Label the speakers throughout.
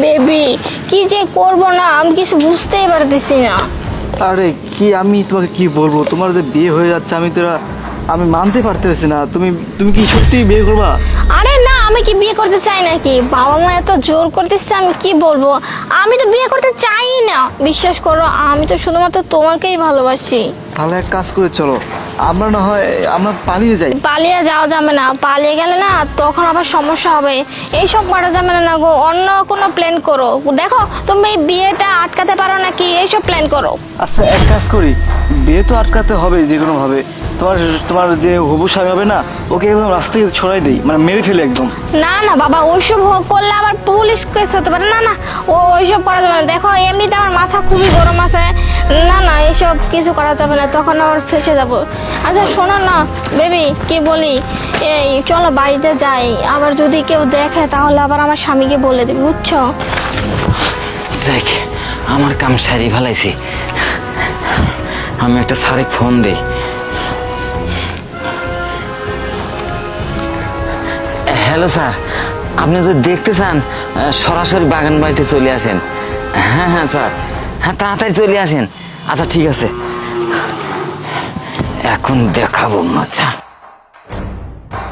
Speaker 1: Baby কি যে করব না আমি কিছু বুঝতেই পারতেছি না।
Speaker 2: আরে কি আমি তোমাকে কি বলবো, তোমার যে বিয়ে হয়ে যাচ্ছে আমি মানতে পারতেছি না। তুমি কি সত্যি বিয়ে করবা?
Speaker 1: আরে না, আমি কি বিয়ে করতে চাই নাকি? বাবা মা এত জোর করতেছে, আমি কি বলবো, আমি তো বিয়ে করতে চাই না। বিশ্বাস করো, আমি তো শুধুমাত্র তোমাকেই ভালোবাসি।
Speaker 2: তাহলে এক কাজ করে চলো, আমরা না হয় আমরা পালিয়ে যাই।
Speaker 1: পালিয়ে যাওয়া যাবে না, পালিয়ে গেলে না তখন আবার সমস্যা হবে। এইসব করা যাবে না গো, অন্য কোনো প্ল্যান করো। দেখো তুমি এই বিয়েটা আটকাতে পারো নাকি, এইসব প্ল্যান করো।
Speaker 2: আচ্ছা এক কাজ করি, বিয়ে তো আটকাতে হবে যে কোনো ভাবে। তোমার যে হবু স্বামী হবে না, ওকে একদম রাস্তা থেকে ছড়াই দেই, মানে মেরে ফেলে একদম।
Speaker 1: না না বাবা, ওইসব করলে আবার পুলিশ কেস হতে পারে। না না, ওইসব করা যাবে না। দেখো এমনিতে আমার মাথা খুবই গরম আছে। না না, এইসব কিছু করা যাবে না, তখন আবার ফেসে যাব। আচ্ছা শোনো না বেবি, কি বলি, এই চলো বাড়িতে যাই। আবার যদি কেউ দেখে তাহলে আবার আমার স্বামীকে বলে দিবি, বুঝছো?
Speaker 3: যাক, আমার কাম সারি ফেলাইছি। আমি একটা স্যারে ফোন দেই। হ্যালো স্যার, আপনি যদি দেখতে চান সরাসরি বাগান বাড়িতে চলে আসেন। হ্যাঁ হ্যাঁ স্যার, হ্যাঁ তাড়াতাড়ি চলে আসেন। আচ্ছা ঠিক আছে, এখন দেখাবো মজা।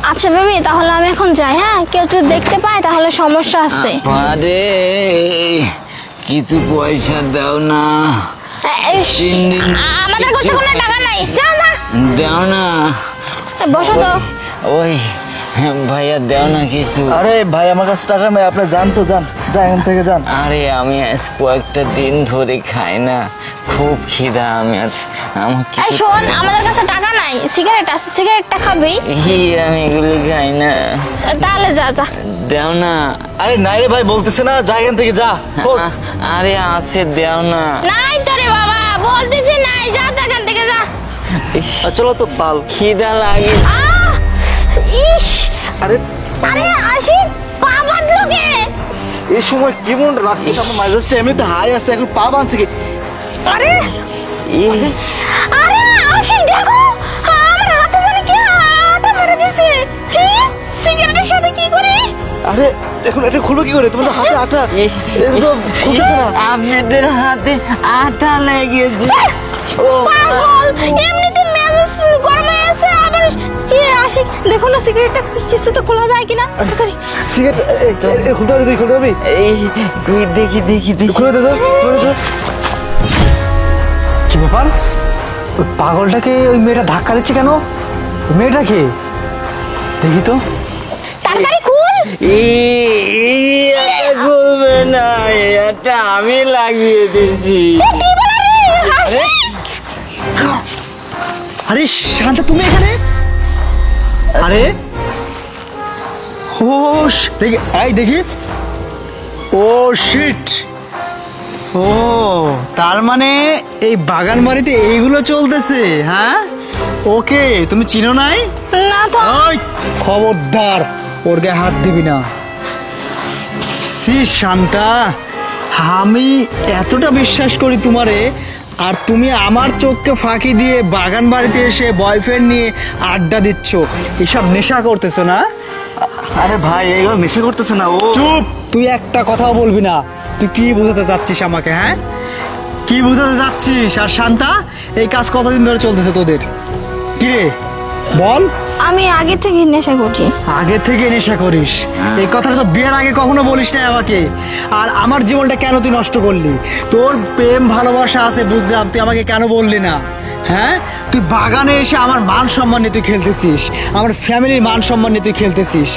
Speaker 1: আচ্ছা বেবি, তাহলে আমি এখন যাই। হ্যাঁ, কেউ যদি দেখতে পায় তাহলে সমস্যা আছে।
Speaker 3: আরে কিছু পয়সা দাও না।
Speaker 1: আমাদের কাছে কোনো টাকা নাই, যাও না।
Speaker 3: দাও না।
Speaker 1: বসো তো।
Speaker 3: ওই ভাইয়া দাও না কিছু।
Speaker 2: আরে ভাই আমার কাছে টাকা নেই, আপনি যান তো, যান এখান থেকে যান।
Speaker 3: আরে আমি আজ কয়েকটা দিন ধরে খাই না, খুব খিদা।
Speaker 1: এই শোন, আমাদের কাছে টাকা নাই, সিগারেট আছে, সিগারেটটা খাবি?
Speaker 3: আমি এগুলো খাই না।
Speaker 1: তাহলে যা যা।
Speaker 3: দাও না।
Speaker 2: আরে নাই রে ভাই, বলতেছে না, যা এখান থেকে যা।
Speaker 3: আরে আছে, দাও না।
Speaker 1: নাই তো রে বাবা, বলতেছি নাই, যা তো এখান থেকে যা।
Speaker 2: চলো তো বাল,
Speaker 3: খিদা লাগে।
Speaker 1: ইস,
Speaker 2: আরে
Speaker 1: আরে আসি, পা বাঁধলো কে?
Speaker 2: এই সময় কেমন লাগতেছে, আমার মাইলেজটা এমনিতে হাই আছে, এখন পা বাঁধছে কি?
Speaker 1: আরে আরে আসি, দেখো আমার হাতে জানি কি আটা মেরে দিছে। সিগারেটের সাথে কি করে?
Speaker 2: আরে এখন এটা খুলো কি করে? তোমার হাতে আটা, একদম খুলতেছে না।
Speaker 3: আপনাদের হাতে আটা লেগেছে।
Speaker 1: পাগল, এমনিতে মেজাজ গরম হয়ে আছে, আবার কি আসি, দেখো না সিগারেটটা কিছু তো খোলা যায় কিনা।
Speaker 2: সিগারেট খুলতে পারবি? তুই খুলতে পারবি?
Speaker 3: এই দেখি দেখি দেখি।
Speaker 2: খুলে দে, খুলে দে। কি ব্যাপার, ওই পাগলটাকে ওই মেয়েটা ধাক্কা দিচ্ছে কেন? মেয়েটা কে দেখি তো।
Speaker 1: তাড়াতাড়ি খুল।
Speaker 3: খুলবে না, এটা আমি লাগিয়ে দিয়েছি।
Speaker 1: কি বলে রে হাসি?
Speaker 2: আরে শান্তা, তুমি এখানে? আরে হোশ দেখি, এই দেখি। ও শিট, ও তার মানে এই বাগান বাড়িতে এইগুলো চলতেছে। হ্যাঁ ওকে তুমি চিনো নাই?
Speaker 1: না তো।
Speaker 2: ওই খবরদার, ওর গায়ে হাত দিবি না। সি শান্তা, আমি এতটা বিশ্বাস করি তোমারে, আর তুমি আমার চোখকে ফাঁকি দিয়ে বাগান বাড়িতে এসে বয়ফ্রেন্ড নিয়ে আড্ডা দিচ্ছ, এসব নেশা করতেছো না? আরে ভাই এগুলো নেশা করতেছে না ও। চুপ, তুই একটা কথাও বলবি না। তুই কি বোঝাতে চাচ্ছিস আমাকে? হ্যাঁ কি বোঝাতে চাচ্ছিস? আর শান্তা, এই কাজ কতদিন ধরে চলতেছে তোদের? কি রে বল।
Speaker 1: আমি আগে থেকে নেশা করছি।
Speaker 2: আগে থেকে নেশা করিস? এই কথাটা তো বিয়ের আগে কখনো বলিস না আমাকে। আর আমার জীবনটা কেন তুই নষ্ট করলি? তোর প্রেম ভালোবাসা আছে বুঝলাম, তুই আমাকে কেন বললি না? হ্যাঁ তুই বাগানে এসে আমার মান সম্মান নিয়ে তুই খেলতেছিস, আমার ফ্যামিলির মান সম্মান নিয়ে তুই খেলতেছিস।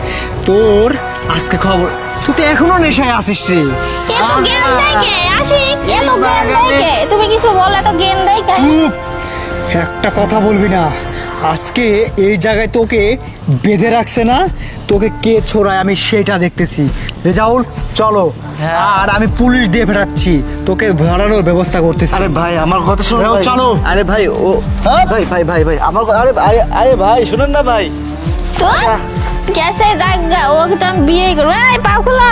Speaker 2: তোর আজকে খবর, তুই তো এখনো নেশায় আসিস রে।
Speaker 1: এত জ্ঞান দেয় কে? আসি, এত জ্ঞান দেয় কে? তুমি কিছু বল, এত জ্ঞান দেয় কে?
Speaker 2: চুপ, একটা কথা বলবি না। আজকে এই জায়গায় তোকে বেঁধে রাখছে না, তোকে কে ছোড়ায় আমি সেটা দেখতেছি। রেজাউল চলো, আর আমি পুলিশ দিয়ে ফেরাচ্ছি, তোকে ধরানোর ব্যবস্থা করতেছি। আরে ভাই আমার কথা শোনো, চলো। আরে ভাই ও ভাই ভাই ভাই ভাই আমার আরে আরে ভাই শুনুন না ভাই।
Speaker 1: তো कैसे जाएगा वो? तो हम बीए करो, पा खुला।